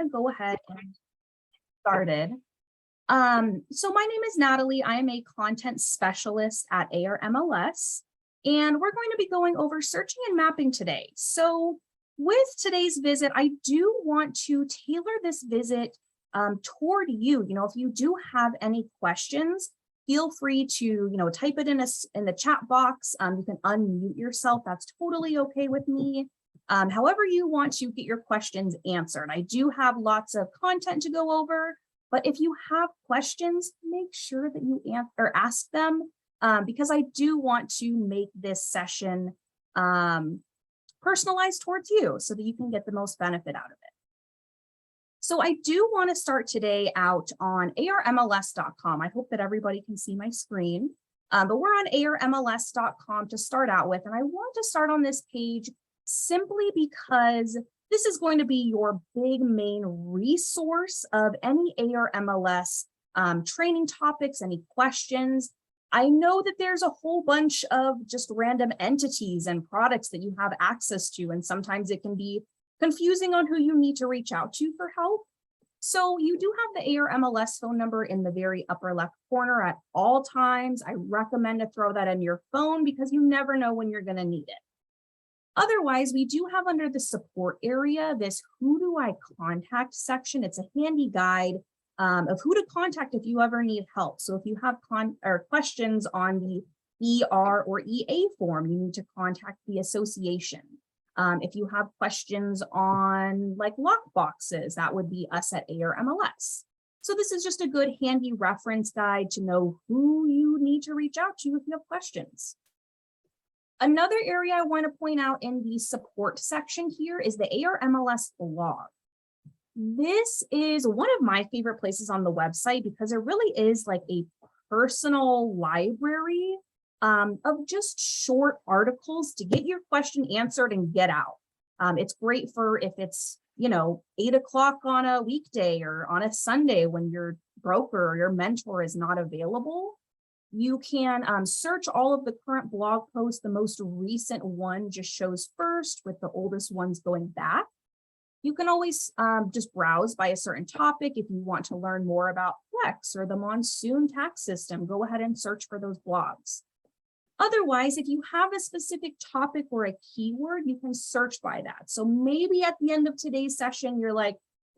to go ahead and get started. So my name is Natalie. I am a content specialist at ARMLS, and we're going to be going over searching and mapping today. So with today's visit, I do want to tailor this visit toward you. If you do have any questions, feel free to, type it in the chat box. You can unmute yourself. That's totally okay with me. However you want to get your questions answered. I do have lots of content to go over, but if you have questions, make sure that you ask them because I do want to make this session personalized towards you so that you can get the most benefit out of it. So I do want to start today out on ARMLS.com. I hope that everybody can see my screen, but we're on ARMLS.com to start out with. And I want to start on this page simply because this is going to be your big main resource of any ARMLS training topics, any questions. I know that there's a whole bunch of just random entities and products that you have access to, and sometimes it can be confusing on who you need to reach out to for help. So you do have the ARMLS phone number in the very upper left corner at all times. I recommend to throw that in your phone because you never know when you're going to need it. Otherwise, we do have under the support area, this who do I contact section. It's a handy guide of who to contact if you ever need help. So if you have questions on the ER or EA form, you need to contact the association. If you have questions on like lock boxes, that would be us at ARMLS. So this is just a good handy reference guide to know who you need to reach out to if you have questions. Another area I want to point out in the support section here is the ARMLS blog. This is one of my favorite places on the website because it really is like a personal library of just short articles to get your question answered and get out. It's great for if it's, 8 o'clock on a weekday or on a Sunday when your broker or your mentor is not available. You can search all of the current blog posts. The most recent one just shows first with the oldest ones going back. You can always just browse by a certain topic. If you want to learn more about Flex or the monsoon tax system, go ahead and search for those blogs. Otherwise, if you have a specific topic or a keyword, you can search by that. So maybe at the end of today's session, you're like,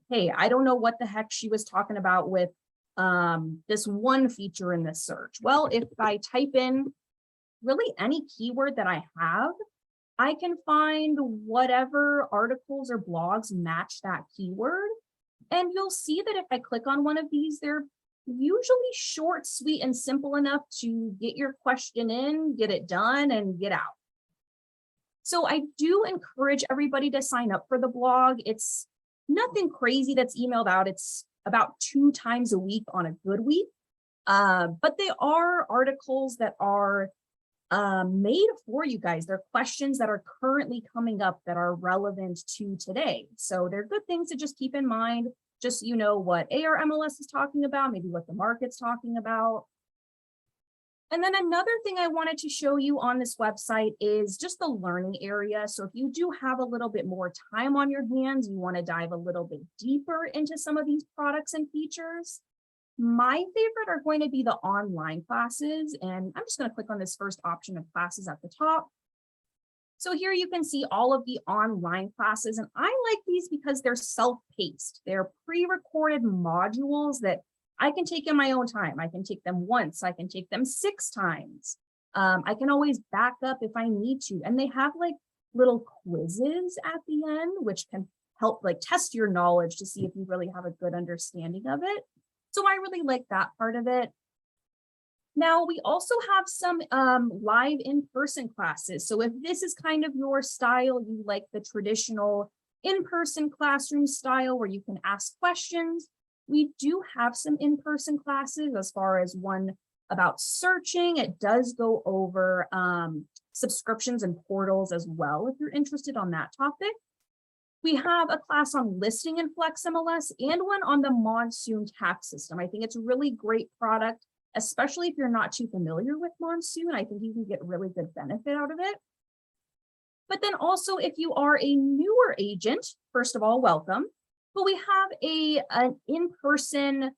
hey, I don't know what the heck she was talking about with this one feature in this search. Well, if I type in really any keyword that I have, I can find whatever articles or blogs match that keyword. And you'll see that if I click on one of these, they're usually short, sweet, and simple enough to get your question in, get it done, and get out. So I do encourage everybody to sign up for the blog. It's nothing crazy that's emailed out. It's about 2 times a week on a good week. But they are articles that are made for you guys. They're questions that are currently coming up that are relevant to today. So they're good things to just keep in mind. Just, what ARMLS is talking about, maybe what the market's talking about. And then another thing I wanted to show you on this website is just the learning area. So if you do have a little bit more time on your hands, you want to dive a little bit deeper into some of these products and features. My favorite are going to be the online classes. And I'm just going to click on this first option of classes at the top. So here you can see all of the online classes, and I like these because they're self-paced. They're pre-recorded modules that I can take in my own time. I can take them once, I can take them 6 times. I can always back up if I need to. And they have like little quizzes at the end, which can help like test your knowledge to see if you really have a good understanding of it. So I really like that part of it. Now, we also have some live in-person classes. So if this is kind of your style, you like the traditional in-person classroom style where you can ask questions, we do have some in-person classes as far as one about searching. It does go over subscriptions and portals as well if you're interested on that topic. We have a class on listing in Flex MLS and one on the monsoon tax system. I think it's a really great product, especially if you're not too familiar with monsoon. I think you can get really good benefit out of it. But then also, if you are a newer agent, first of all, welcome. But we have an in-person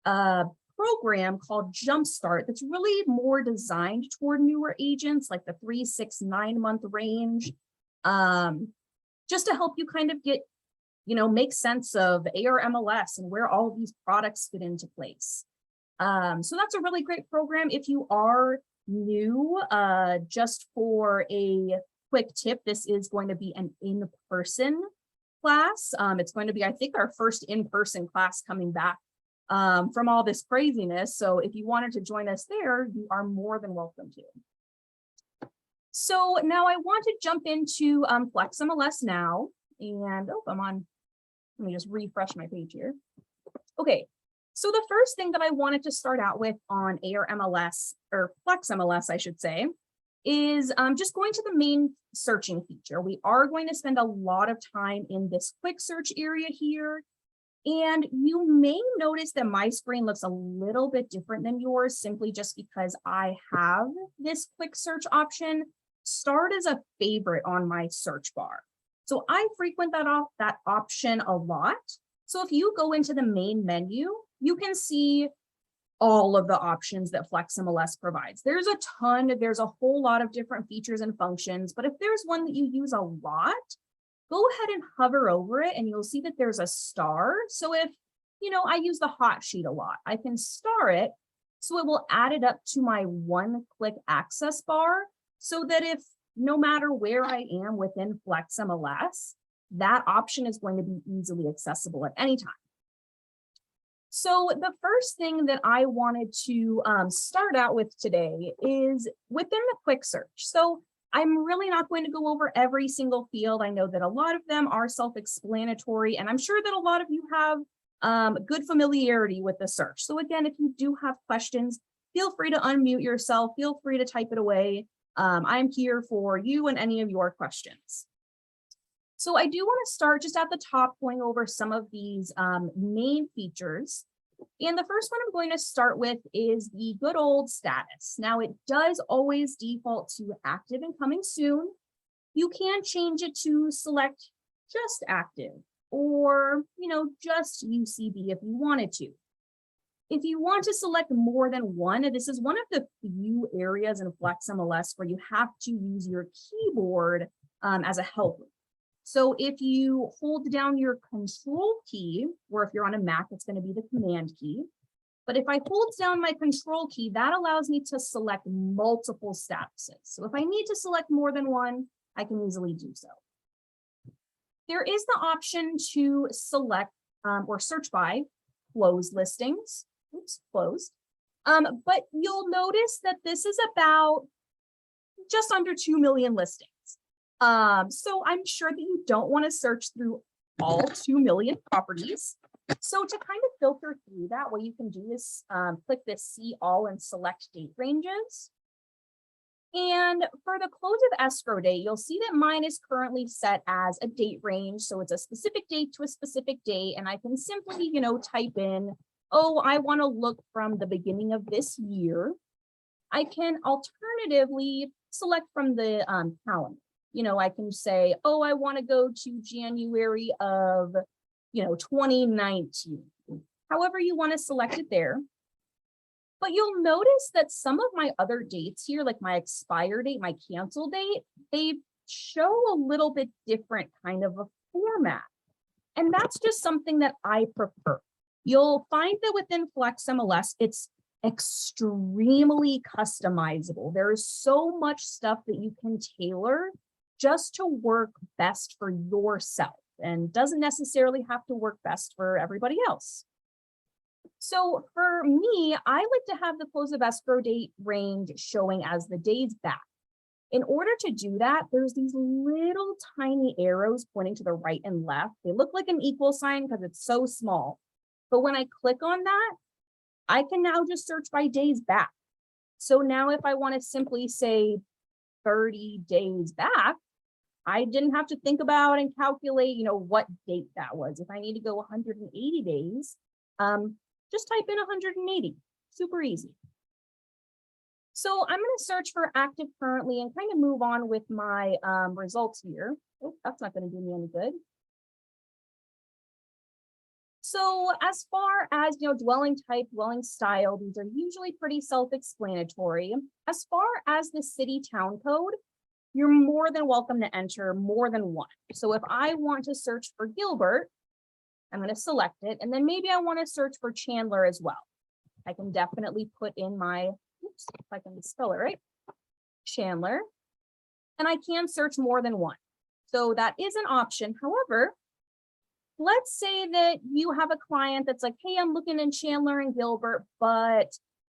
program called Jumpstart that's really more designed toward newer agents, like the 3, 6, 9-month range, just to help you kind of get, make sense of ARMLS and where all of these products fit into place. So that's a really great program if you are new. Just for a quick tip, this is going to be an in-person class. It's going to be, I think, our first in-person class coming back from all this craziness. So if you wanted to join us there, you are more than welcome to. So now I want to jump into FlexMLS now. And let me just refresh my page here. Okay, so the first thing that I wanted to start out with on ARMLS, or FlexMLS, I should say, is just going to the main searching feature. We are going to spend a lot of time in this quick search area here. And you may notice that my screen looks a little bit different than yours simply just because I have this quick search option starred as a favorite on my search bar. So I frequent that option a lot. So if you go into the main menu, you can see all of the options that FlexMLS provides. There's a ton, there's a whole lot of different features and functions, but if there's one that you use a lot, go ahead and hover over it and you'll see that there's a star. So if, I use the hot sheet a lot, I can star it. So it will add it up to my one-click access bar so that if no matter where I am within FlexMLS, that option is going to be easily accessible at any time. So the first thing that I wanted to start out with today is within the quick search. So I'm really not going to go over every single field. I know that a lot of them are self-explanatory, and I'm sure that a lot of you have good familiarity with the search. So again, if you do have questions, feel free to unmute yourself, feel free to type it away. I'm here for you and any of your questions. So I do want to start just at the top going over some of these main features. And the first one I'm going to start with is the good old status. Now it does always default to active and coming soon. You can change it to select just active or, just UCB if you wanted to. If you want to select more than one, this is one of the few areas in FlexMLS where you have to use your keyboard as a helper. So if you hold down your control key, or if you're on a Mac, it's going to be the command key. But if I hold down my control key, that allows me to select multiple statuses. So if I need to select more than one, I can easily do so. There is the option to select or search by closed listings. Oops, closed. But you'll notice that this is about just under 2 million listings. So I'm sure that you don't want to search through all 2 million properties. So to kind of filter through that, what you can do is click this See All and select date ranges. And for the close of escrow date, you'll see that mine is currently set as a date range. So it's a specific date to a specific date. And I can simply, type in, oh, I want to look from the beginning of this year. I can alternatively select from the calendar. I can say, oh, I want to go to January of, 2019. However you want to select it there. But you'll notice that some of my other dates here, like my expire date, my cancel date, they show a little bit different kind of a format. And that's just something that I prefer. You'll find that within FlexMLS, it's extremely customizable. There is so much stuff that you can tailor just to work best for yourself and doesn't necessarily have to work best for everybody else. So for me, I like to have the close of escrow date range showing as the days back. In order to do that, there's these little tiny arrows pointing to the right and left. They look like an equal sign because it's so small. But when I click on that, I can now just search by days back. So now if I want to simply say 30 days back, I didn't have to think about and calculate, what date that was. If I need to go 180 days, just type in 180, super easy. So I'm going to search for active currently and kind of move on with my results here. Oh, that's not going to do me any good. So as far as, dwelling type, dwelling style, these are usually pretty self-explanatory. As far as the city town code, you're more than welcome to enter more than one. So if I want to search for Gilbert, I'm going to select it. And then maybe I want to search for Chandler as well. I can definitely put in my, oops, if I can spell it right, Chandler. And I can search more than one. So that is an option. However, let's say that you have a client that's like, hey, I'm looking in Chandler and Gilbert, but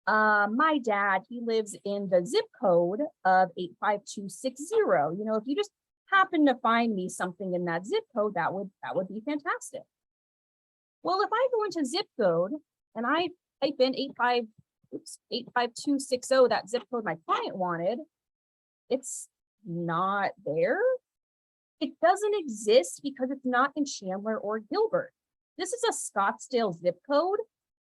my dad, he lives in the zip code of 85260. If you just happen to find me something in that zip code, that would be fantastic. Well, if I go into zip code and I type in 85260, that zip code my client wanted, it's not there. It doesn't exist because it's not in Chandler or Gilbert. This is a Scottsdale zip code.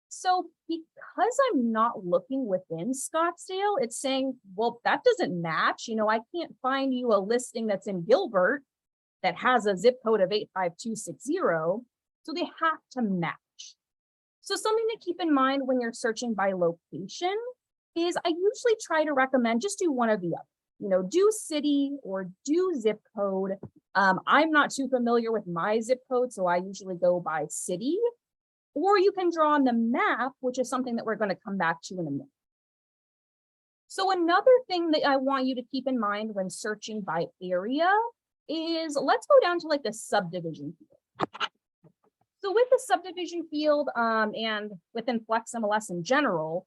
So because I'm not looking within Scottsdale, it's saying, well, that doesn't match. I can't find you a listing that's in Gilbert that has a zip code of 85260. So they have to match. So something to keep in mind when you're searching by location is I usually try to recommend just do one or the other. Do city or do zip code. I'm not too familiar with my zip code, so I usually go by city. Or you can draw on the map, which is something that we're going to come back to in a minute. So another thing that I want you to keep in mind when searching by area is, let's go down to like the subdivision field. So with the subdivision field and within Flex MLS in general,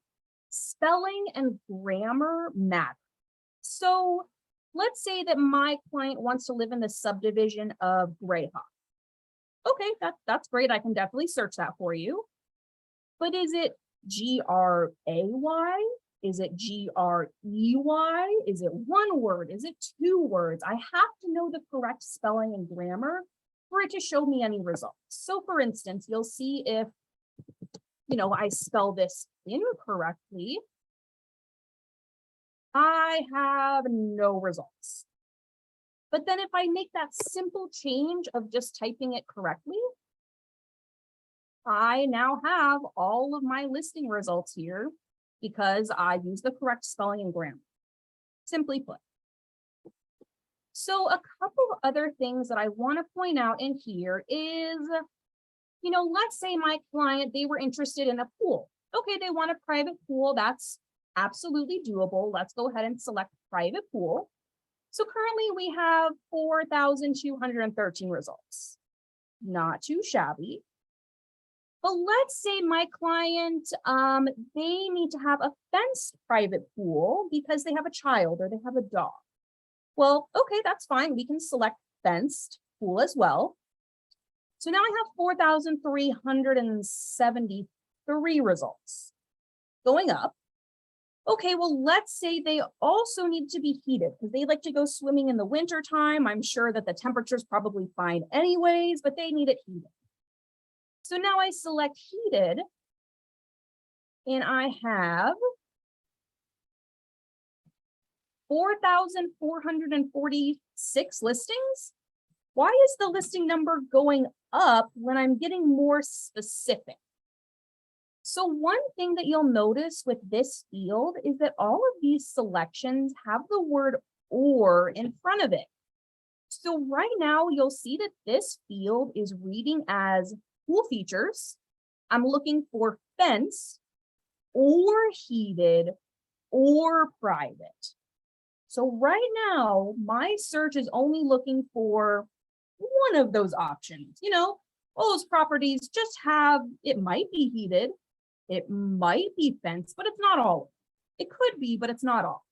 spelling and grammar matter. So let's say that my client wants to live in the subdivision of Grayhawk. Okay, that's great. I can definitely search that for you. But is it Gray? Is it Grey? Is it one word? Is it two words? I have to know the correct spelling and grammar for it to show me any results. So for instance, you'll see if, I spell this incorrectly, I have no results. But then if I make that simple change of just typing it correctly, I now have all of my listing results here because I use the correct spelling and grammar, simply put. So a couple of other things that I want to point out in here is, let's say my client, they were interested in a pool. Okay, they want a private pool. That's absolutely doable. Let's go ahead and select private pool. So currently we have 4,213 results. Not too shabby. But let's say my client, they need to have a fenced private pool because they have a child or they have a dog. Well, okay, that's fine. We can select fenced pool as well. So now I have 4,373 results. Going up. Okay, well, let's say they also need to be heated because they like to go swimming in the winter time. I'm sure that the temperature's probably fine anyways, but they need it heated. So now I select heated and I have 4,446 listings. Why is the listing number going up when I'm getting more specific? So one thing that you'll notice with this field is that all of these selections have the word or in front of it. So right now you'll see that this field is reading as pool features. I'm looking for fence or heated or private. So right now my search is only looking for one of those options. Those properties just have, it might be heated. It might be fenced, but it's not all. It could be, but it's not all.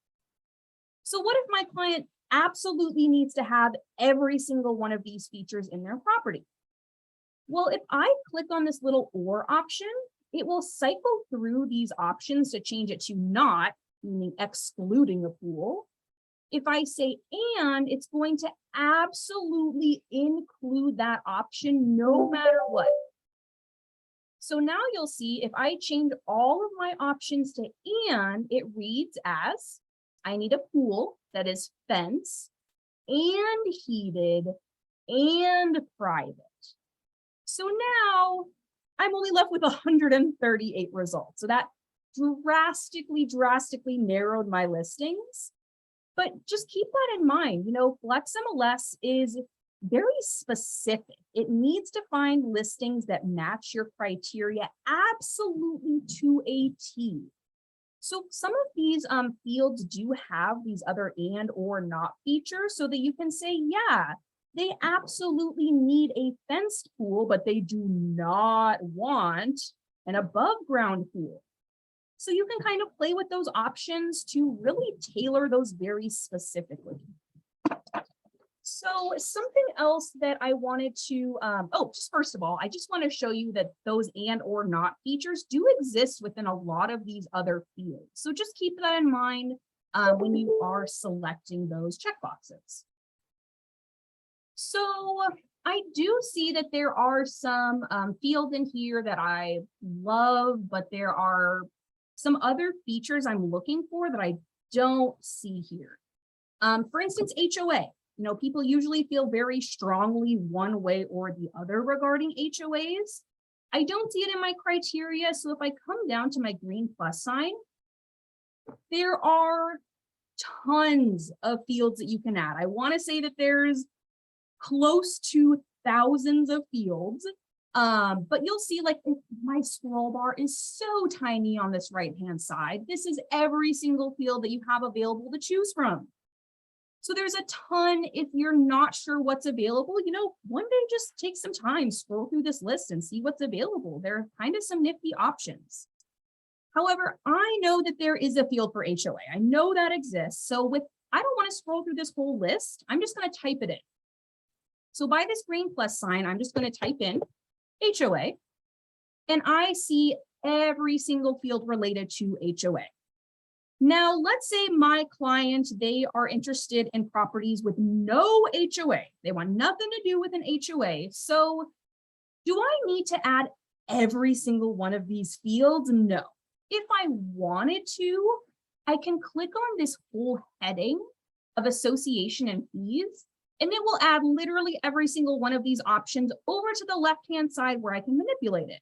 So what if my client absolutely needs to have every single one of these features in their property? Well, if I click on this little or option, it will cycle through these options to change it to not, meaning excluding a pool. If I say and, it's going to absolutely include that option no matter what. So now you'll see if I change all of my options to and, it reads as, I need a pool that is fenced and heated and private. So now I'm only left with 138 results. So that drastically narrowed my listings. But just keep that in mind. Flex MLS is very specific. It needs to find listings that match your criteria absolutely to a T. So some of these fields do have these other and or not features so that you can say, yeah, they absolutely need a fenced pool, but they do not want an above ground pool. So you can kind of play with those options to really tailor those very specifically. So something else that I wanted to, just first of all, I just want to show you that those and or not features do exist within a lot of these other fields. So just keep that in mind when you are selecting those checkboxes. So I do see that there are some fields in here that I love, but there are some other features I'm looking for that I don't see here. For instance, HOA. People usually feel very strongly one way or the other regarding HOAs. I don't see it in my criteria. So if I come down to my green plus sign, there are tons of fields that you can add. I want to say that there's close to thousands of fields. But you'll see like my scroll bar is so tiny on this right-hand side. This is every single field that you have available to choose from. So there's a ton. If you're not sure what's available, one day just take some time, scroll through this list and see what's available. There are kind of some nifty options. However, I know that there is a field for HOA. I know that exists. So I don't want to scroll through this whole list. I'm just going to type it in. So by this green plus sign, I'm just going to type in HOA, and I see every single field related to HOA. Now, let's say my client, they are interested in properties with no HOA. They want nothing to do with an HOA. So do I need to add every single one of these fields? No. If I wanted to, I can click on this whole heading of association and fees, and it will add literally every single one of these options over to the left-hand side where I can manipulate it.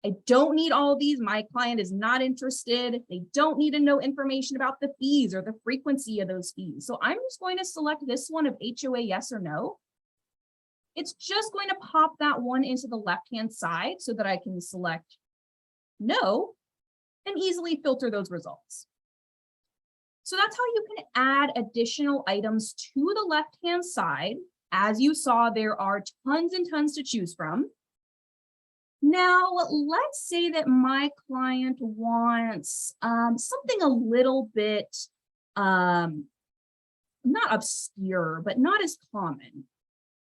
I don't need all of these. My client is not interested. They don't need to know information about the fees or the frequency of those fees. So I'm just going to select this one of HOA yes or no. It's just going to pop that one into the left-hand side so that I can select no and easily filter those results. So that's how you can add additional items to the left-hand side. As you saw, there are tons and tons to choose from. Now, let's say that my client wants something a little bit, not obscure, but not as common.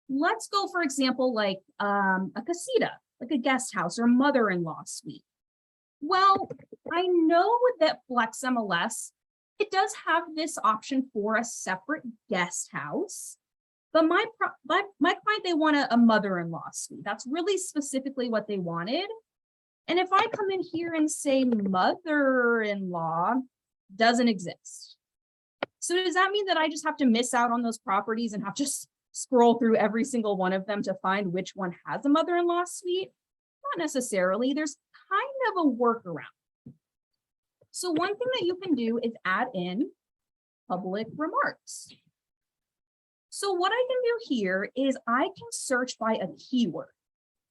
Let's go, for example, like a casita, like a guest house or mother-in-law suite. Well, I know that Flex MLS, it does have this option for a separate guest house. But my client, they want a mother-in-law suite. That's really specifically what they wanted. And if I come in here and say mother-in-law doesn't exist. So does that mean that I just have to miss out on those properties and have to scroll through every single one of them to find which one has a mother-in-law suite? Not necessarily. There's kind of a workaround. So one thing that you can do is add in public remarks. So what I can do here is I can search by a keyword.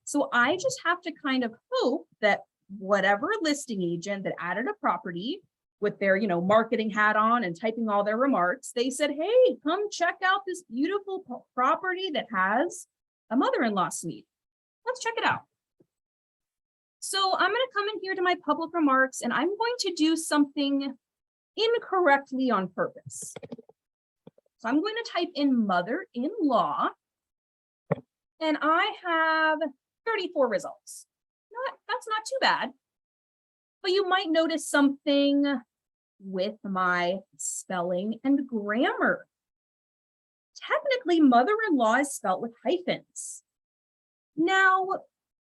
So I just have to kind of hope that whatever listing agent that added a property with their, marketing hat on and typing all their remarks, they said, hey, come check out this beautiful property that has a mother-in-law suite. Let's check it out. So I'm going to come in here to my public remarks and I'm going to do something incorrectly on purpose. So I'm going to type in mother-in-law, and I have 34 results. That's not too bad, but you might notice something with my spelling and grammar. Technically, mother-in-law is spelled with hyphens. Now,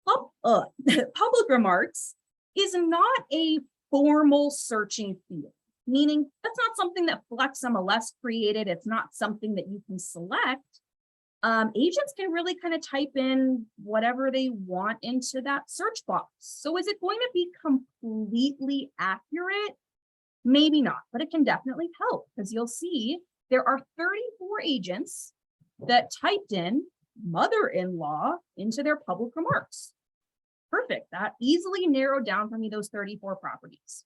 public remarks is not a formal searching field. Meaning that's not something that Flex MLS created. It's not something that you can select. agents can really kind of type in whatever they want into that search box. So is it going to be completely accurate? Maybe not, but it can definitely help because you'll see there are 34 agents that typed in mother-in-law into their public remarks. Perfect. That easily narrowed down for me those 34 properties.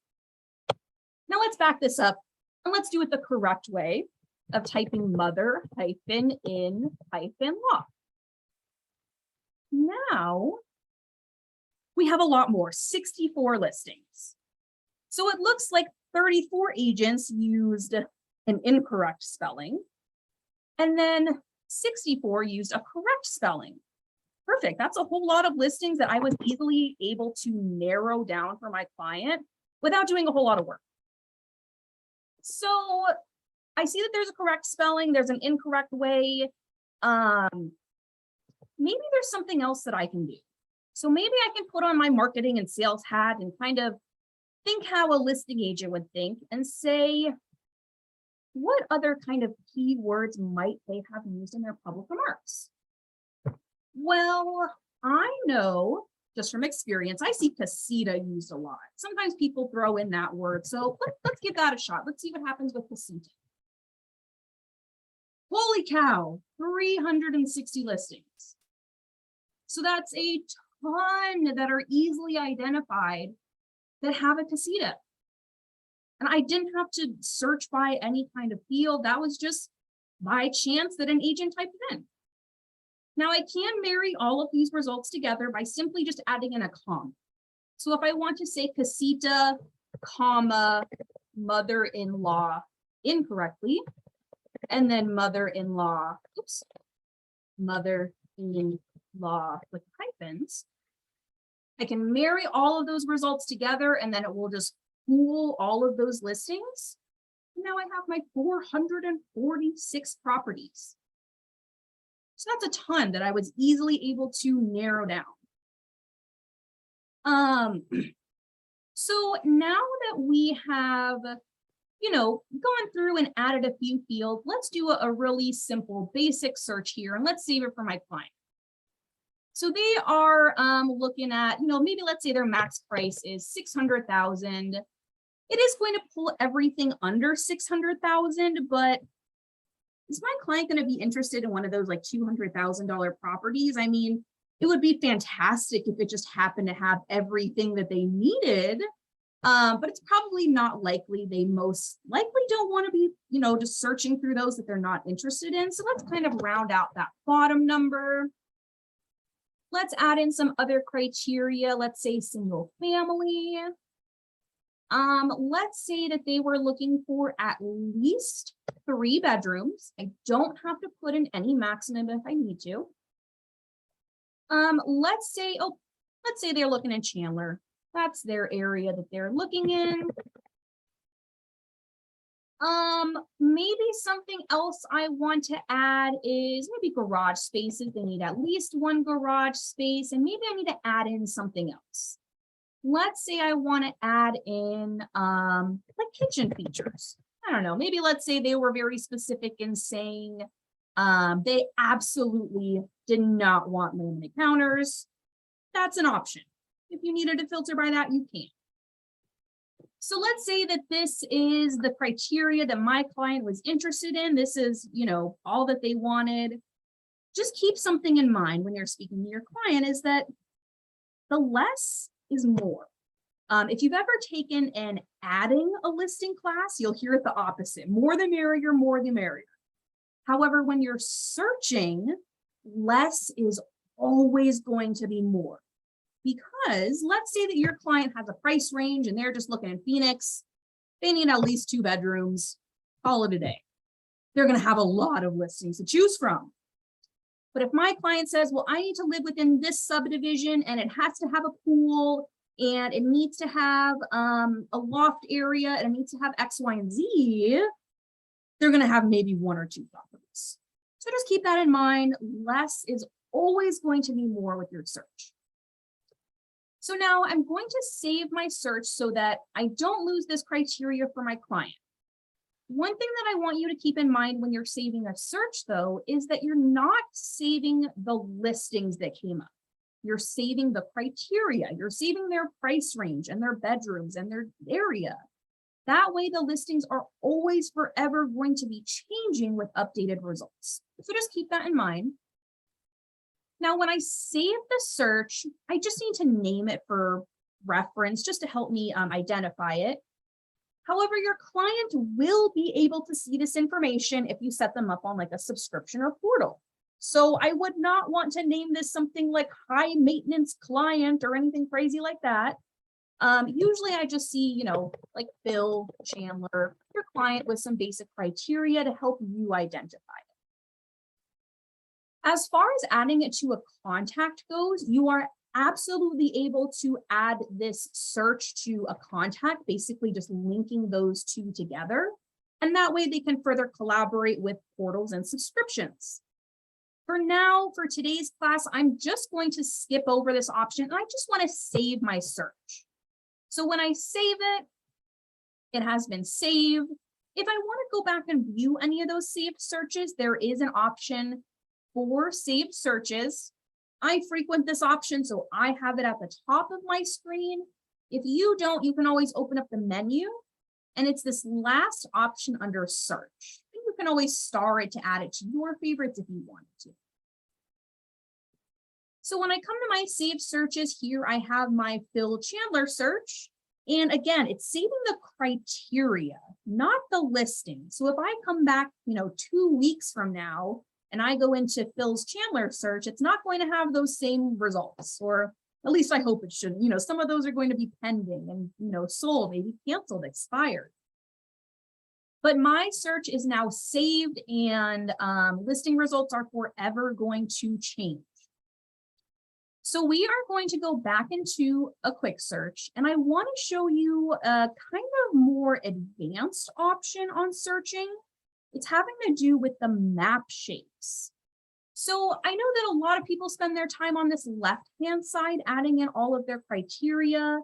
Now let's back this up and let's do it the correct way of typing mother hyphen in hyphen law. Now we have a lot more, 64 listings. So it looks like 34 agents used an incorrect spelling, and then 64 used a correct spelling. Perfect. That's a whole lot of listings that I was easily able to narrow down for my client without doing a whole lot of work. So I see that there's a correct spelling, there's an incorrect way. Maybe there's something else that I can do. So maybe I can put on my marketing and sales hat and kind of think how a listing agent would think and say, what other kind of keywords might they have used in their public remarks? Well, I know just from experience, I see casita used a lot. Sometimes people throw in that word. So let's give that a shot. Let's see what happens with casita. Holy cow, 360 listings. So that's a ton that are easily identified that have a casita. And I didn't have to search by any kind of field. That was just by chance that an agent typed it in. Now I can marry all of these results together by simply just adding in a comma. So if I want to say casita, comma, mother-in-law incorrectly, and then mother-in-law, oops, mother-in-law with hyphens, I can marry all of those results together and then it will just pool all of those listings. And now I have my 446 properties. So that's a ton that I was easily able to narrow down. So now that we have, gone through and added a few fields, let's do a really simple basic search here and let's save it for my client. So they are looking at, maybe let's say their max price is 600,000. It is going to pull everything under 600,000, but is my client going to be interested in one of those like $200,000 properties? I mean, it would be fantastic if it just happened to have everything that they needed, but it's probably not likely. They most likely don't want to be, just searching through those that they're not interested in. So let's kind of round out that bottom number. Let's add in some other criteria. Let's say single family. Let's say that they were looking for at least 3 bedrooms. I don't have to put in any maximum if I need to. Let's say they're looking in Chandler. That's their area that they're looking in. Maybe something else I want to add is maybe garage spaces. They need at least 1 garage space, and maybe I need to add in something else. Let's say I want to add in like kitchen features. I don't know, maybe let's say they were very specific in saying they absolutely did not want laminate counters. That's an option. If you needed to filter by that, you can. So let's say that this is the criteria that my client was interested in. This is, all that they wanted. Just keep something in mind when you're speaking to your client is that the less is more. If you've ever taken an adding a listing class, you'll hear it the opposite. More the merrier, more the merrier. However, when you're searching, less is always going to be more. Because let's say that your client has a price range and they're just looking in Phoenix, they need at least 2 bedrooms, call it a day. They're going to have a lot of listings to choose from. But if my client says, well, I need to live within this subdivision and it has to have a pool and it needs to have a loft area and it needs to have X, Y, and Z, they're going to have maybe 1 or 2 properties. So just keep that in mind. Less is always going to be more with your search. So now I'm going to save my search so that I don't lose this criteria for my client. One thing that I want you to keep in mind when you're saving a search, though, is that you're not saving the listings that came up. You're saving the criteria. You're saving their price range and their bedrooms and their area. That way, the listings are always forever going to be changing with updated results. So just keep that in mind. Now, when I save the search, I just need to name it for reference just to help me identify it. However, your client will be able to see this information if you set them up on like a subscription or portal. So I would not want to name this something like high maintenance client or anything crazy like that. Usually I just see, you know, like Phil Chandler, your client, with some basic criteria to help you identify it. As far as adding it to a contact goes, you are absolutely able to add this search to a contact, basically just linking those two together. And that way they can further collaborate with portals and subscriptions. For now, for today's class, I'm just going to skip over this option. And I just want to save my search. So when I save it, it has been saved. If I want to go back and view any of those saved searches, there is an option for saved searches. I frequent this option, so I have it at the top of my screen. If you don't, you can always open up the menu, and it's this last option under search. And you can always star it to add it to your favorites if you wanted to. So when I come to my saved searches here, I have my Phil Chandler search. And again, it's saving the criteria, not the listing. So if I come back, 2 weeks from now, and I go into Phil's Chandler search, it's not going to have those same results, or at least I hope it shouldn't. Some of those are going to be pending and, sold, maybe canceled, expired. But my search is now saved, and listing results are forever going to change. So we are going to go back into a quick search, and I want to show you a kind of more advanced option on searching. It's having to do with the map shapes. So I know that a lot of people spend their time on this left-hand side, adding in all of their criteria,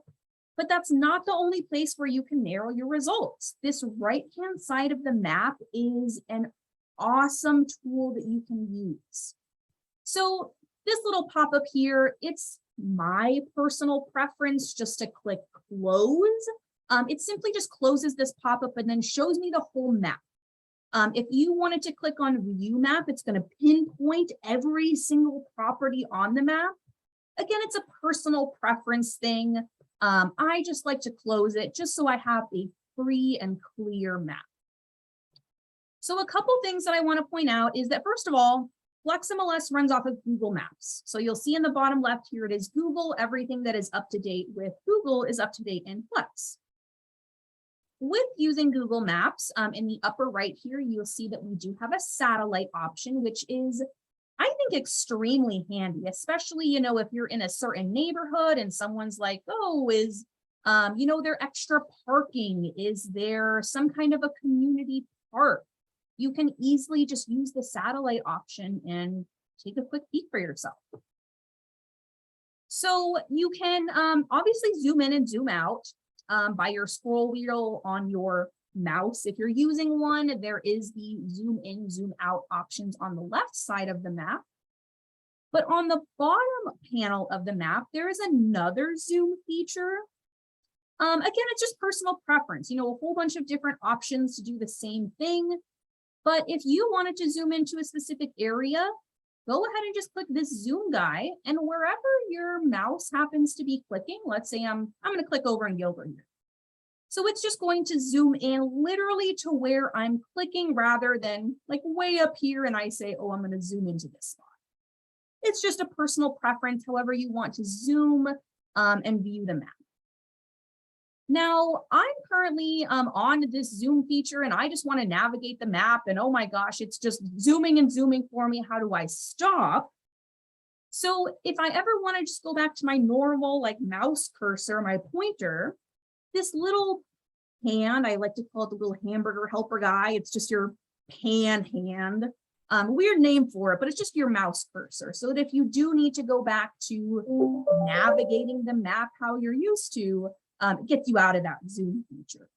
but that's not the only place where you can narrow your results. This right-hand side of the map is an awesome tool that you can use. So this little pop-up here, it's my personal preference just to click close. It simply just closes this pop-up and then shows me the whole map. If you wanted to click on view map, it's going to pinpoint every single property on the map. Again, it's a personal preference thing. I just like to close it just so I have a free and clear map. So a couple things that I want to point out is that, first of all, FlexMLS runs off of Google Maps. So you'll see in the bottom left here, it is Google. Everything that is up to date with Google is up to date in Flex. With using Google Maps, in the upper right here, you'll see that we do have a satellite option, which is, I think, extremely handy, especially, if you're in a certain neighborhood and someone's like, oh, is, there extra parking? Is there some kind of a community park? You can easily just use the satellite option and take a quick peek for yourself. So you can obviously zoom in and zoom out by your scroll wheel on your mouse. If you're using one, there is the zoom in, zoom out options on the left side of the map. But on the bottom panel of the map, there is another zoom feature. Again, it's just personal preference, a whole bunch of different options to do the same thing. But if you wanted to zoom into a specific area, go ahead and just click this zoom guy, and wherever your mouse happens to be clicking, let's say I'm going to click over and go over here. So it's just going to zoom in literally to where I'm clicking rather than like way up here and I say, oh, I'm going to zoom into this spot. It's just a personal preference, however you want to zoom and view the map. Now, I'm currently on this zoom feature and I just want to navigate the map and oh my gosh, it's just zooming and zooming for me. How do I stop? So if I ever want to just go back to my normal like mouse cursor, my pointer, this little hand, I like to call it the little hamburger helper guy. It's just your pan hand. Weird name for it, but it's just your mouse cursor. So that if you do need to go back to navigating the map how you're used to, it gets you out of that zoom feature.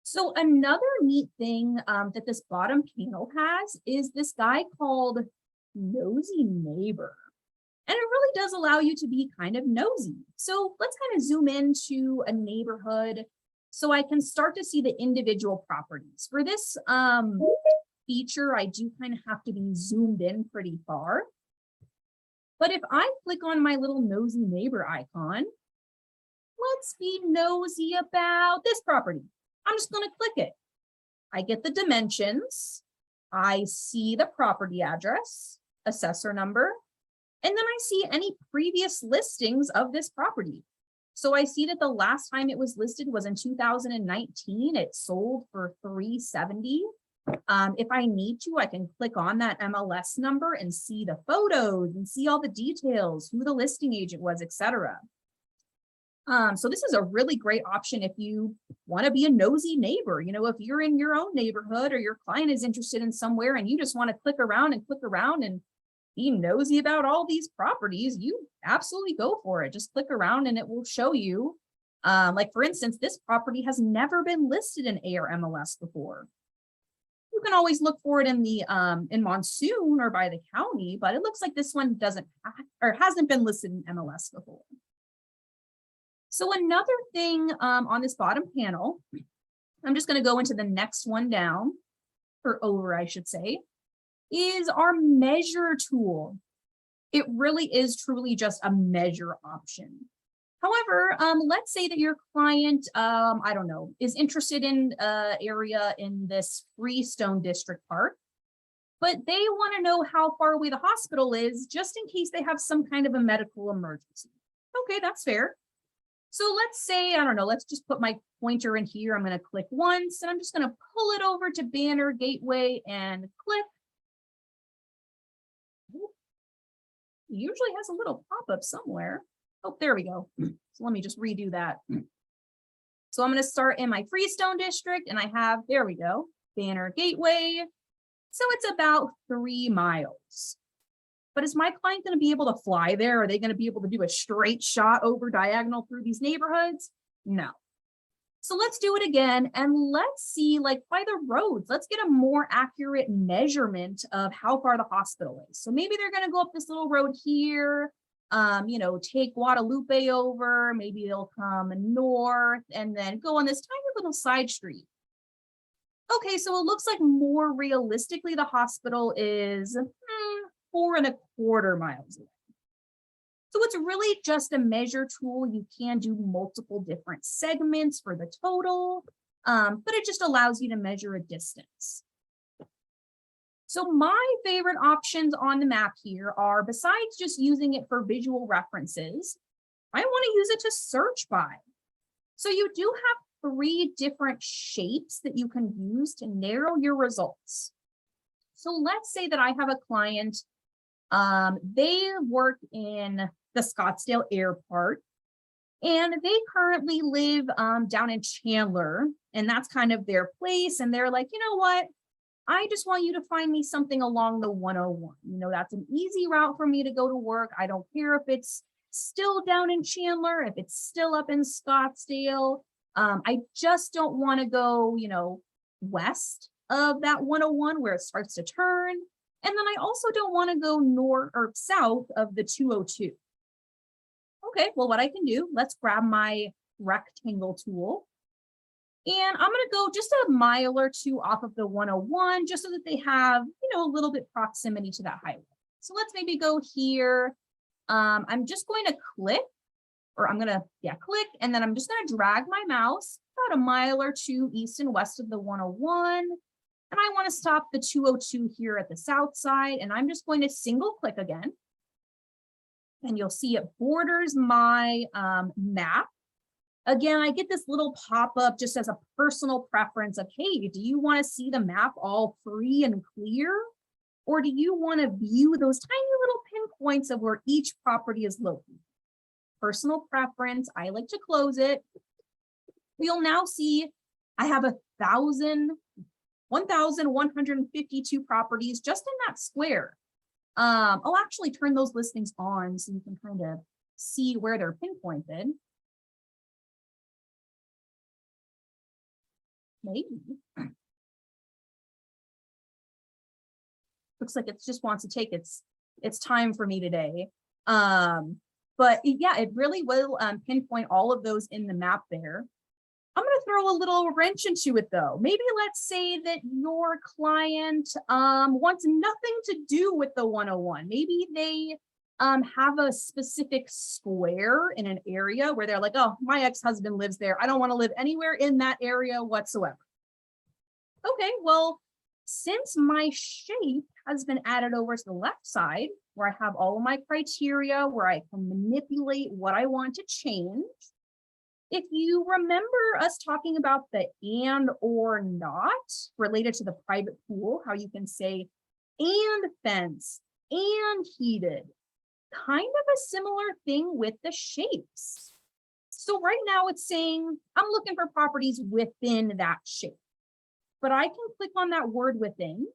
So another neat thing that this bottom panel has is this guy called Nosy Neighbor. And it really does allow you to be kind of nosy. So let's kind of zoom into a neighborhood so I can start to see the individual properties. For this feature, I do kind of have to be zoomed in pretty far. But if I click on my little Nosy Neighbor icon, let's be nosy about this property. I'm just going to click it. I get the dimensions. I see the property address, assessor number, and then I see any previous listings of this property. So I see that the last time it was listed was in 2019. It sold for $370. If I need to, I can click on that MLS number and see the photos and see all the details, who the listing agent was, etc. So this is a really great option if you want to be a nosy neighbor. You know, if you're in your own neighborhood or your client is interested in somewhere and you just want to click around and be nosy about all these properties, you absolutely go for it. Just click around and it will show you. Like for instance, this property has never been listed in ARMLS before. You can always look for it in the in Monsoon or by the county, but it looks like this one hasn't been listed in MLS before. So another thing on this bottom panel, I'm just going to go into the next one down, or over, I should say, is our measure tool. It really is truly just a measure option. However, let's say that your client, I don't know, is interested in an area in this Freestone District Park, but they want to know how far away the hospital is just in case they have some kind of a medical emergency. Okay, that's fair. So let's say, I don't know, let's just put my pointer in here. I'm going to click once and I'm just going to pull it over to Banner Gateway and click. It usually has a little pop-up somewhere. Oh, there we go. So let me just redo that. So I'm going to start in my Freestone District and I have, there we go, Banner Gateway. So it's about 3 miles. But is my client going to be able to fly there? Are they going to be able to do a straight shot over diagonal through these neighborhoods? No. So let's do it again. And let's see, like by the roads, let's get a more accurate measurement of how far the hospital is. So maybe they're going to go up this little road here, you know, take Guadalupe over, maybe they'll come north and then go on this tiny little side street. Okay, so it looks like more realistically, the hospital is 4¼ miles away. So it's really just a measure tool. You can do multiple different segments for the total, but it just allows you to measure a distance. So my favorite options on the map here are, besides just using it for visual references, I want to use it to search by. So you do have 3 different shapes that you can use to narrow your results. So let's say that I have a client, they work in the Scottsdale Airport, and they currently live down in Chandler, and that's kind of their place. And they're like, you know what? I just want you to find me something along the 101. You know, that's an easy route for me to go to work. I don't care if it's still down in Chandler, if it's still up in Scottsdale. I just don't want to go, you know, west of that 101 where it starts to turn. And then I also don't want to go north or south of the 202. Okay, well, what I can do, let's grab my rectangle tool. And I'm going to go just a mile or 2 off of the 101, just so that they have, you know, a little bit proximity to that highway. So let's maybe go here. I'm just going to click, or I'm going to, click, and then I'm just going to drag my mouse about a mile or 2 east and west of the 101. And I want to stop the 202 here at the south side, and I'm just going to single click again. And you'll see it borders my map. Again, I get this little pop-up just as a personal preference of, hey, do you want to see the map all free and clear? Or do you want to view those tiny little pinpoints of where each property is located? Personal preference, I like to close it. You'll now see I have 1,152 properties just in that square. I'll actually turn those listings on so you can kind of see where they're pinpointed. maybe. Looks like it just wants to take its time for me today. But yeah, it really will pinpoint all of those in the map there. I'm going to throw a little wrench into it though. Maybe let's say that your client wants nothing to do with the 101. Maybe they have a specific square in an area where they're like, oh, my ex-husband lives there. I don't want to live anywhere in that area whatsoever. Okay, well, since my shape has been added over to the left side, where I have all of my criteria, where I can manipulate what I want to change. If you remember us talking about the and or not related to the private pool, how you can say and fence and heated, kind of a similar thing with the shapes. So right now it's saying I'm looking for properties within that shape, but I can click on that word within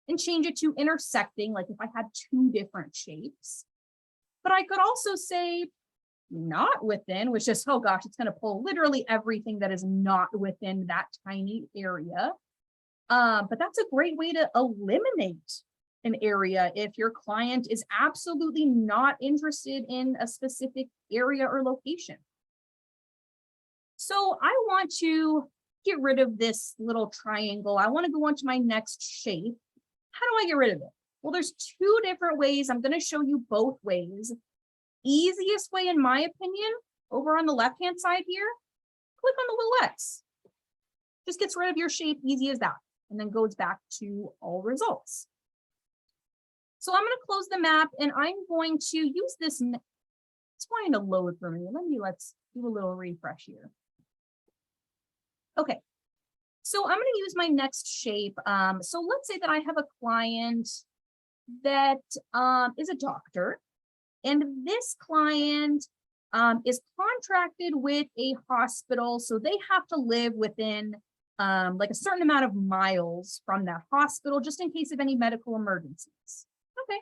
and change it to intersecting, like if I had two different shapes. But I could also say not within, which is, oh gosh, it's going to pull literally everything that is not within that tiny area. But that's a great way to eliminate an area if your client is absolutely not interested in a specific area or location. So I want to get rid of this little triangle. I want to go on to my next shape. How do I get rid of it? Well, there's two different ways. I'm going to show you both ways. Easiest way, in my opinion, over on the left-hand side here, click on the little X. Just gets rid of your shape, easy as that, and then goes back to all results. So I'm going to close the map, and I'm going to use this. It's trying to load for me. Let's do a little refresh here. Okay. So I'm going to use my next shape. So let's say that I have a client that is a doctor, and this client is contracted with a hospital. So they have to live within like a certain amount of miles from that hospital, just in case of any medical emergencies. Okay.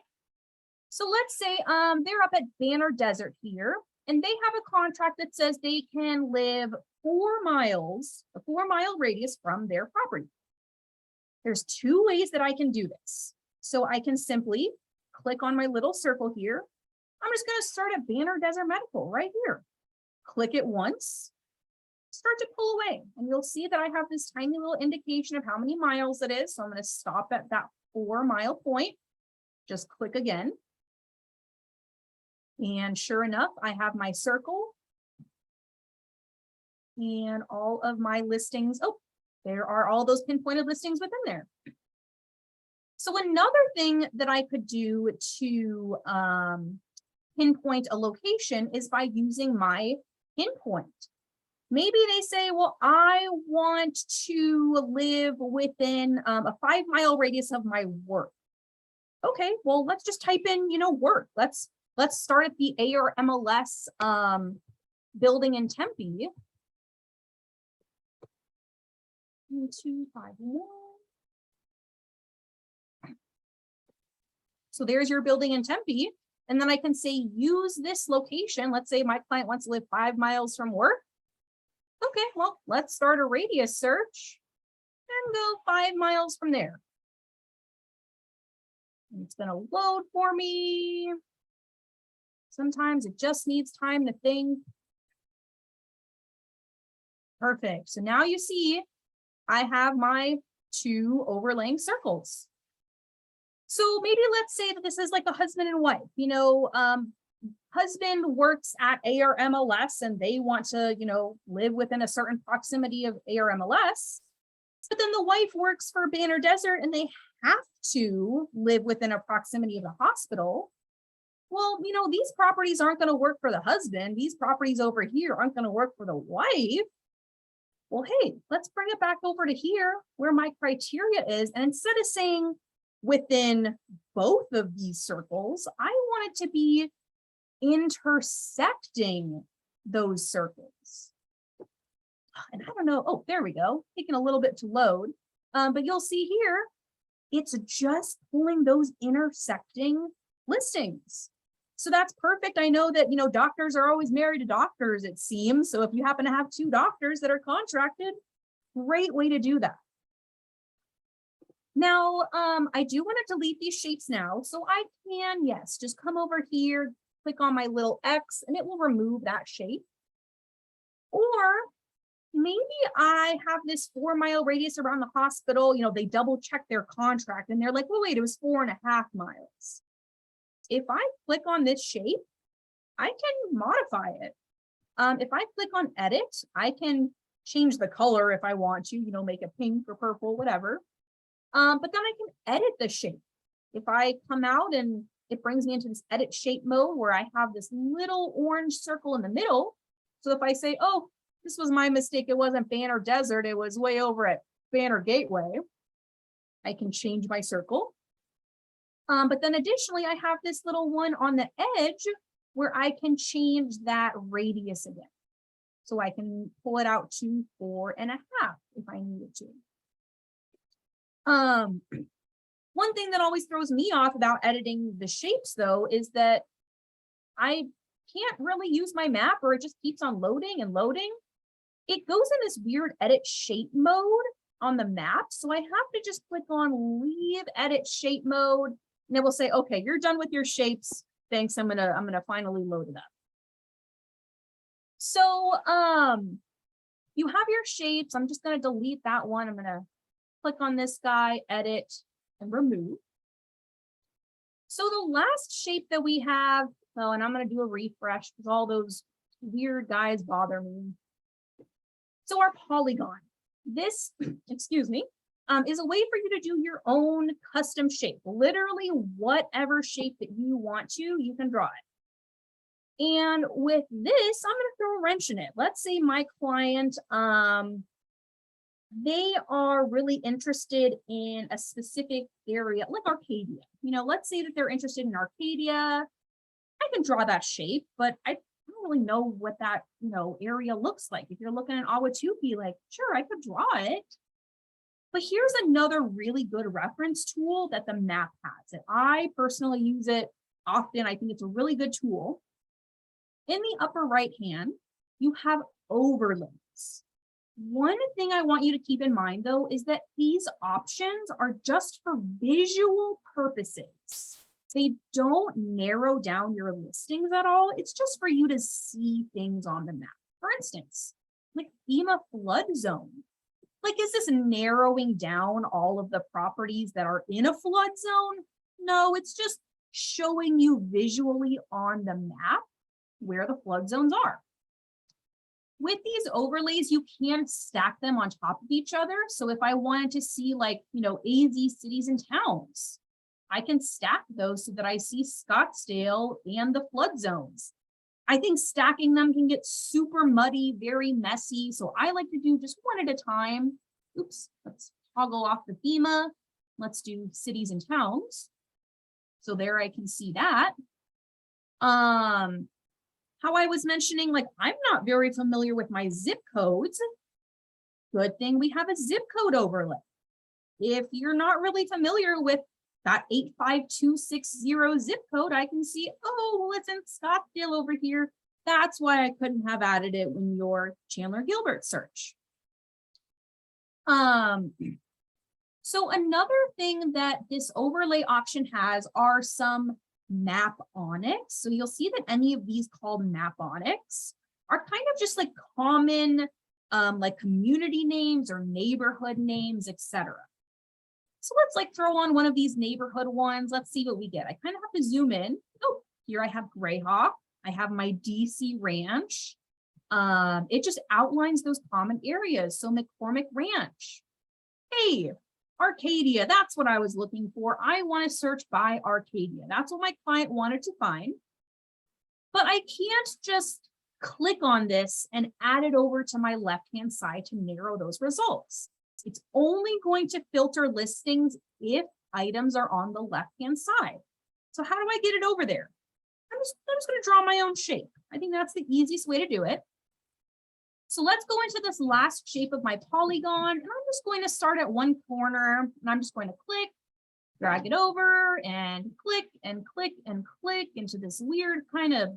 So let's say they're up at Banner Desert here, and they have a contract that says they can live 4 miles, a 4-mile radius from their property. There's two ways that I can do this. So I can simply click on my little circle here. I'm just going to start at Banner Desert Medical right here. Click it once, start to pull away, and you'll see that I have this tiny little indication of how many miles it is. So I'm going to stop at that 4-mile point. Just click again. And sure enough, I have my circle and all of my listings. Oh, there are all those pinpointed listings within there. So another thing that I could do to pinpoint a location is by using my pinpoint. Maybe they say, well, I want to live within a 5-mile radius of my work. Okay, well, let's just type in, work. Let's start at the ARMLS building in Tempe. 251. So there's your building in Tempe. And then I can say, use this location. Let's say my client wants to live 5 miles from work. Okay, well, let's start a radius search and go 5 miles from there. And it's going to load for me. Sometimes it just needs time to think. Perfect. So now you see I have my 2 overlaying circles. So maybe let's say that this is like a husband and wife. Husband works at ARMLS and they want to, live within a certain proximity of ARMLS. But then the wife works for Banner Desert and they have to live within a proximity of the hospital. Well, these properties aren't going to work for the husband. These properties over here aren't going to work for the wife. Well, hey, let's bring it back over to here where my criteria is. And instead of saying within both of these circles, I want it to be intersecting those circles. And I don't know. Oh, there we go. Taking a little bit to load. But you'll see here, it's just pulling those intersecting listings. So that's perfect. I know that, doctors are always married to doctors, it seems. So if you happen to have 2 doctors that are contracted, Great way to do that. Now, I do want to delete these shapes now. So I can, yes, just come over here, click on my little X, and it will remove that shape. Or maybe I have this 4-mile radius around the hospital. You know, they double check their contract and they're like, well, wait, it was 4.5 miles. If I click on this shape, I can modify it. If I click on edit, I can change the color if I want to, you know, make it pink or purple, whatever. But then I can edit the shape. If I come out and it brings me into this edit shape mode where I have this little orange circle in the middle. So if I say, oh, this was my mistake, it wasn't Banner Desert, it was way over at Banner Gateway, I can change my circle. But then additionally, I have this little one on the edge where I can change that radius again. So I can pull it out to 4.5 if I needed to. One thing that always throws me off about editing the shapes though, is that I can't really use my map, or it just keeps on loading and loading. It goes in this weird edit shape mode on the map. So I have to just click on leave edit shape mode, and it will say, okay, you're done with your shapes. Thanks, I'm gonna finally load it up. So you have your shapes. I'm just gonna delete that one. I'm gonna click on this guy, edit, and remove. So the last shape that we have, oh, and I'm gonna do a refresh because all those weird guys bother me. So our polygon, this, excuse me, is a way for you to do your own custom shape. Literally whatever shape that you want to, you can draw it. And with this, I'm going to throw a wrench in it. Let's say my client, they are really interested in a specific area, like Arcadia. You know, let's say that they're interested in Arcadia. I can draw that shape, but I don't really know what that, you know, area looks like. If you're looking at Ahwatukee, like, sure, I could draw it. But here's another really good reference tool that the map has. And I personally use it often. I think it's a really good tool. In the upper right hand, you have overlays. One thing I want you to keep in mind, though, is that these options are just for visual purposes. They don't narrow down your listings at all. It's just for you to see things on the map. For instance, like FEMA flood zone. Like, is this narrowing down all of the properties that are in a flood zone? No, it's just showing you visually on the map where the flood zones are. With these overlays, you can stack them on top of each other. So if I wanted to see, like, you know, AZ cities and towns, I can stack those so that I see Scottsdale and the flood zones. I think stacking them can get super muddy, very messy. So I like to do just one at a time. Oops, let's toggle off the FEMA. Let's do cities and towns. So there I can see that. How I was mentioning, like, I'm not very familiar with my zip codes. Good thing we have a zip code overlay. If you're not really familiar with that 85260 zip code, I can see, oh, well, it's in Scottsdale over here. That's why I couldn't have added it in your Chandler Gilbert search. So another thing that this overlay option has are some Maponics. So you'll see that any of these called Maponics are kind of just like common like community names or neighborhood names, etc. So let's like throw on one of these neighborhood ones. Let's see what we get. I kind of have to zoom in. Oh, here I have Greyhawk. I have my DC Ranch. It just outlines those common areas. So McCormick Ranch. Hey, Arcadia, that's what I was looking for. I want to search by Arcadia. That's what my client wanted to find. But I can't just click on this and add it over to my left-hand side to narrow those results. It's only going to filter listings if items are on the left-hand side. So how do I get it over there? I'm just going to draw my own shape. I think that's the easiest way to do it. So let's go into this last shape of my polygon, and I'm just going to start at one corner, and I'm just going to click, drag it over, and click and click and click into this weird kind of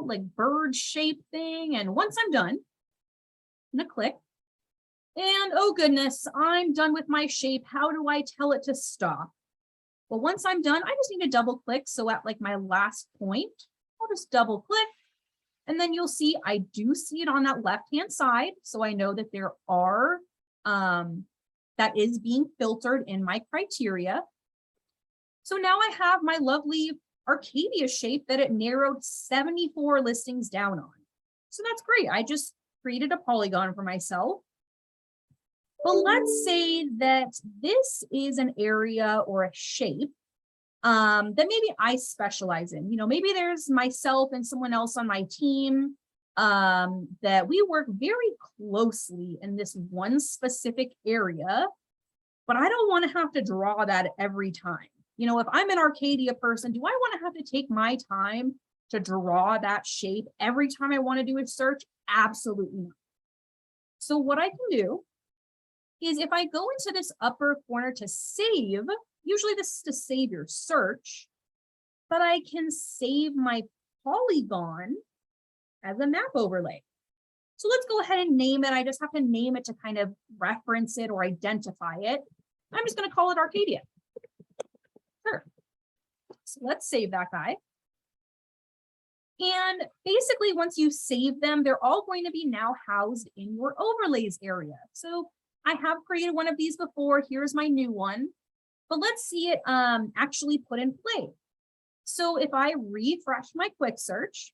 like bird shape thing. And once I'm done, I'm going to click. And oh goodness, I'm done with my shape. How do I tell it to stop? Well, once I'm done, I just need to double click. So at like my last point, I'll just double click. And then you'll see, I do see it on that left-hand side. So I know that there are, that is being filtered in my criteria. So now I have my lovely Arcadia shape that it narrowed 74 listings down on. So that's great. I just created a polygon for myself. But let's say that this is an area or a shape that maybe I specialize in. You know, maybe there's myself and someone else on my team that we work very closely in this one specific area, but I don't want to have to draw that every time. You know, if I'm an Arcadia person, do I want to have to take my time to draw that shape every time I want to do a search? Absolutely not. So what I can do is if I go into this upper corner to save, usually this is to save your search, but I can save my polygon as a map overlay. So let's go ahead and name it. I just have to name it to kind of reference it or identify it. I'm just going to call it Arcadia. Sure. So let's save that guy. And basically, once you save them, they're all going to be now housed in your overlays area. So I have created one of these before. Here's my new one, but let's see it actually put in play. So if I refresh my quick search,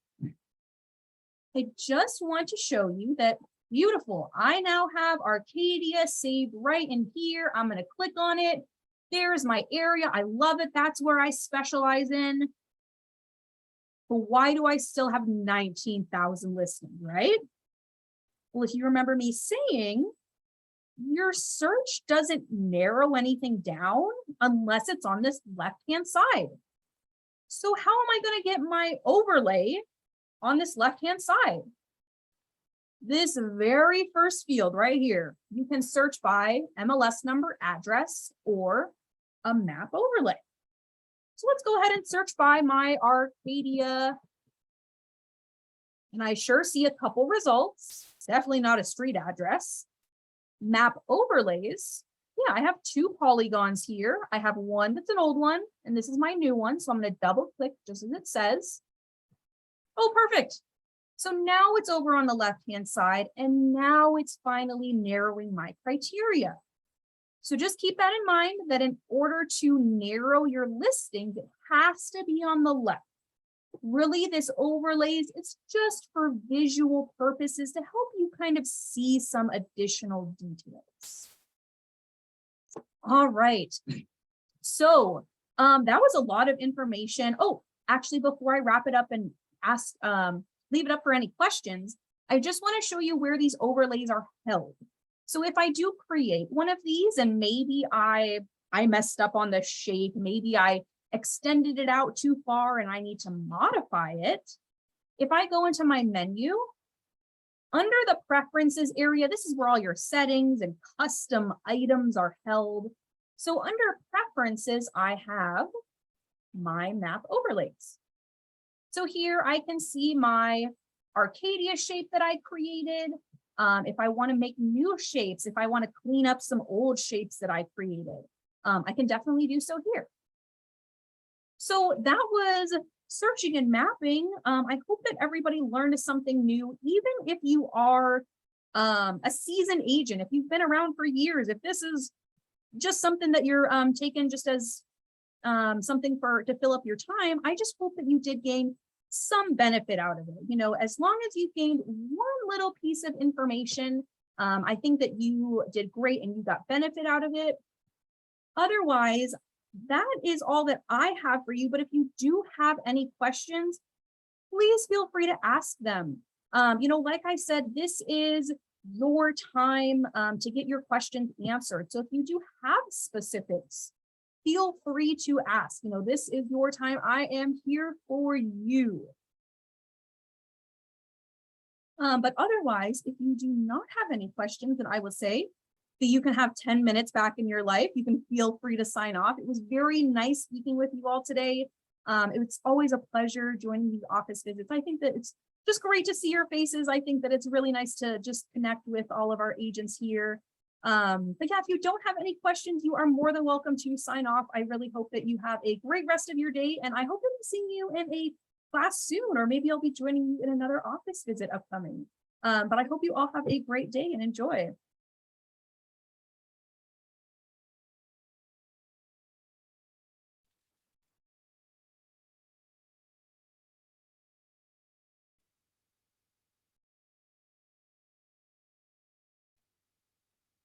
I just want to show you that beautiful. I now have Arcadia saved right in here. I'm going to click on it. There's my area. I love it. That's where I specialize in. But why do I still have 19,000 listings, right? Well, if you remember me saying, your search doesn't narrow anything down unless it's on this left-hand side. So how am I going to get my overlay on this left-hand side? This very first field right here, you can search by MLS number, address, or a map overlay. So let's go ahead and search by my Arcadia. And I sure see a couple results. Definitely not a street address. Map overlays. Yeah, I have 2 polygons here. I have one that's an old one, and this is my new one. So I'm going to double click just as it says. Oh, perfect. So now it's over on the left-hand side, and now it's finally narrowing my criteria. So just keep that in mind that in order to narrow your listings, it has to be on the left. Really, this overlays, it's just for visual purposes to help you kind of see some additional details. All right. So that was a lot of information. Oh, actually, before I wrap it up and leave it up for any questions, I just want to show you where these overlays are held. So if I do create one of these and maybe I messed up on the shape, maybe I extended it out too far and I need to modify it. If I go into my menu, under the preferences area, this is where all your settings and custom items are held. So under preferences, I have my map overlays. So here I can see my Arcadia shape that I created. If I want to make new shapes, if I want to clean up some old shapes that I created, I can definitely do so here. So that was searching and mapping. I hope that everybody learned something new, even if you are a seasoned agent, if you've been around for years, if this is just something that you're taking just as something to fill up your time, I just hope that you did gain some benefit out of it. You know, as long as you gained one little piece of information, I think that you did great and you got benefit out of it. Otherwise, that is all that I have for you. But if you do have any questions, please feel free to ask them. You know, like I said, this is your time to get your questions answered. So if you do have specifics, feel free to ask. You know, this is your time. I am here for you. But otherwise, if you do not have any questions, then I will say that you can have 10 minutes back in your life. You can feel free to sign off. It was very nice speaking with you all today. It's always a pleasure joining these office visits. I think that it's just great to see your faces. I think that it's really nice to just connect with all of our agents here. But yeah, if you don't have any questions, you are more than welcome to sign off. I really hope that you have a great rest of your day, and I hope to be seeing you in a class soon, or maybe I'll be joining you in another office visit upcoming. But I hope you all have a great day and enjoy.